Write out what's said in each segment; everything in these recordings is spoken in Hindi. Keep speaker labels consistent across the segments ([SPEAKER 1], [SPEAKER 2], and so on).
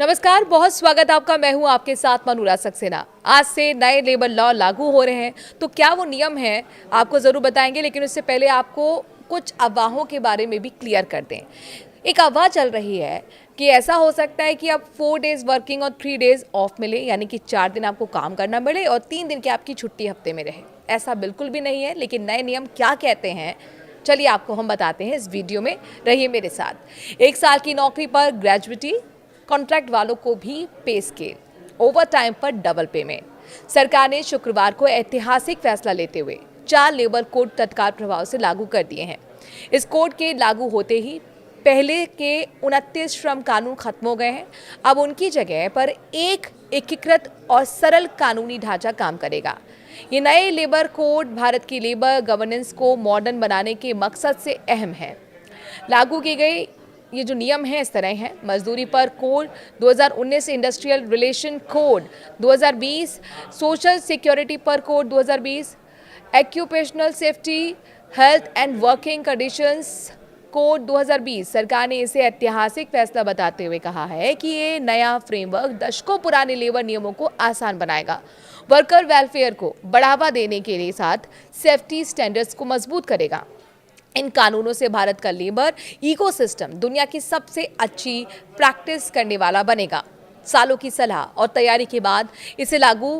[SPEAKER 1] नमस्कार, बहुत स्वागत आपका। मैं हूं आपके साथ मनूरा सक्सेना। आज से नए लेबर लॉ लागू हो रहे हैं, तो क्या वो नियम हैं आपको ज़रूर बताएंगे, लेकिन उससे पहले आपको कुछ अफवाहों के बारे में भी क्लियर कर दें। एक अफवाह चल रही है कि ऐसा हो सकता है कि अब 4 डेज़ वर्किंग और 3 डेज़ ऑफ मिले, यानी कि 4 दिन आपको काम करना मिले और 3 दिन की आपकी छुट्टी हफ्ते में रहे। ऐसा बिल्कुल भी नहीं है, लेकिन नए नियम क्या कहते हैं चलिए आपको हम बताते हैं इस वीडियो में। रहिए मेरे साथ। 1 साल की नौकरी पर ग्रेजुइटी, कॉन्ट्रैक्ट वालों को भी पे स्केल, ओवर टाइम पर डबल पेमेंट। सरकार ने शुक्रवार को ऐतिहासिक फैसला लेते हुए 4 लेबर कोड तत्काल प्रभाव से लागू कर दिए हैं। इस कोड के लागू होते ही पहले के 29 श्रम कानून खत्म हो गए हैं। अब उनकी जगह पर एक एकीकृत और सरल कानूनी ढांचा काम करेगा। ये नए लेबर कोड भारत की लेबर गवर्नेंस को मॉडर्न बनाने के मकसद से अहम है। लागू की गई ये जो नियम है इस तरह हैं: मजदूरी पर code 2019, industrial relation code 2020, social security पर code 2020, occupational safety, health and working conditions code 2020। सरकार ने इसे ऐतिहासिक फैसला बताते हुए कहा है कि ये नया फ्रेमवर्क दशकों पुराने लेबर नियमों को आसान बनाएगा, वर्कर वेलफेयर को बढ़ावा देने के लिए साथ सेफ्टी स्टैंडर्ड्स को मजबूत करेगा। इन कानूनों से भारत का लेबर इकोसिस्टम दुनिया की सबसे अच्छी प्रैक्टिस करने वाला बनेगा। सालों की सलाह और तैयारी के बाद इसे लागू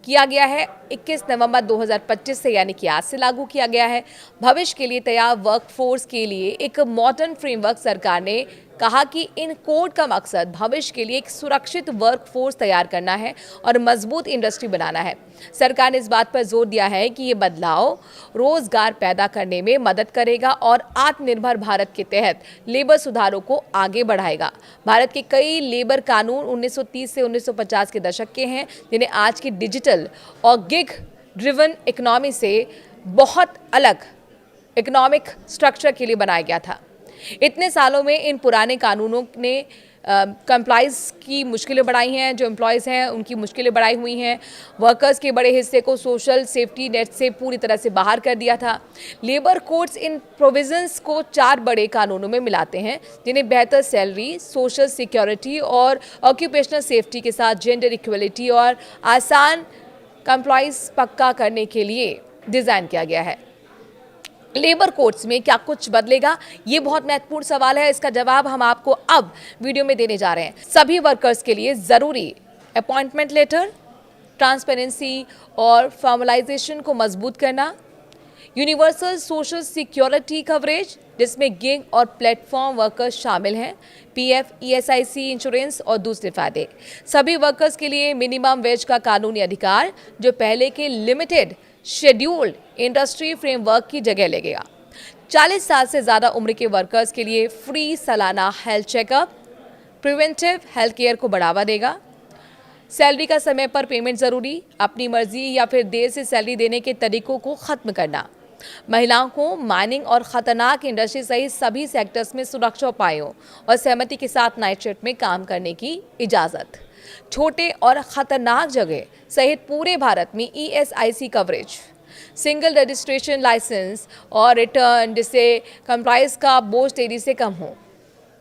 [SPEAKER 1] किया गया है। 21 नवंबर 2025 से, यानी कि आज से लागू किया गया है। भविष्य के लिए तैयार वर्कफोर्स के लिए एक मॉडर्न फ्रेमवर्क। सरकार ने कहा कि इन कोड का मकसद भविष्य के लिए एक सुरक्षित वर्कफोर्स तैयार करना है और मजबूत इंडस्ट्री बनाना है। सरकार ने इस बात पर जोर दिया है कि ये बदलाव रोजगार पैदा करने में मदद करेगा और आत्मनिर्भर भारत के तहत लेबर सुधारों को आगे बढ़ाएगा। भारत के कई लेबर कानून 1930 से 1950 के दशक के हैं, जिन्हें आज की डिजिटल और गिग ड्रिवन इकोनॉमी से बहुत अलग इकोनॉमिक स्ट्रक्चर के लिए बनाया गया था। इतने सालों में इन पुराने कानूनों ने कंप्लाइंस की मुश्किलें बढ़ाई हैं। जो एम्प्लॉयज़ हैं उनकी मुश्किलें बढ़ाई हुई हैं। वर्कर्स के बड़े हिस्से को सोशल सेफ्टी नेट से पूरी तरह से बाहर कर दिया था। लेबर कोड्स इन प्रोविजंस को 4 बड़े कानूनों में मिलाते हैं, जिन्हें बेहतर सैलरी, सोशल सिक्योरिटी और ऑक्यूपेशनल सेफ्टी के साथ जेंडर इक्वलिटी और आसान कंप्लाइंस पक्का करने के लिए डिज़ाइन किया गया है। लेबर कोड्स में क्या कुछ बदलेगा, ये बहुत महत्वपूर्ण सवाल है। इसका जवाब हम आपको अब वीडियो में देने जा रहे हैं। सभी वर्कर्स के लिए ज़रूरी अपॉइंटमेंट लेटर, ट्रांसपेरेंसी और फॉर्मलाइजेशन को मजबूत करना, यूनिवर्सल सोशल सिक्योरिटी कवरेज जिसमें गिग और प्लेटफॉर्म वर्कर्स शामिल हैं, पीएफ, ईएसआईसी इंश्योरेंस और दूसरे फायदे। सभी वर्कर्स के लिए मिनिमम वेज का कानूनी अधिकार, जो पहले के लिमिटेड शेड्यूल्ड इंडस्ट्री फ्रेमवर्क की जगह लगेगा। 40 साल से ज़्यादा उम्र के वर्कर्स के लिए फ्री सालाना health checkup, preventive health care को बढ़ावा देगा। सैलरी का समय पर पेमेंट ज़रूरी, अपनी मर्जी या फिर देर से सैलरी देने के तरीकों को ख़त्म करना। महिलाओं को माइनिंग और ख़तरनाक इंडस्ट्री सहित सभी सेक्टर्स में सुरक्षा उपायों और सहमति के साथ नाइट शिफ्ट में काम करने की इजाज़त। छोटे और ख़तरनाक जगह सहित पूरे भारत में ESIC coverage, single registration licence और रिटर्न, जिससे कंप्लायंस का बोझ तेजी से कम हो।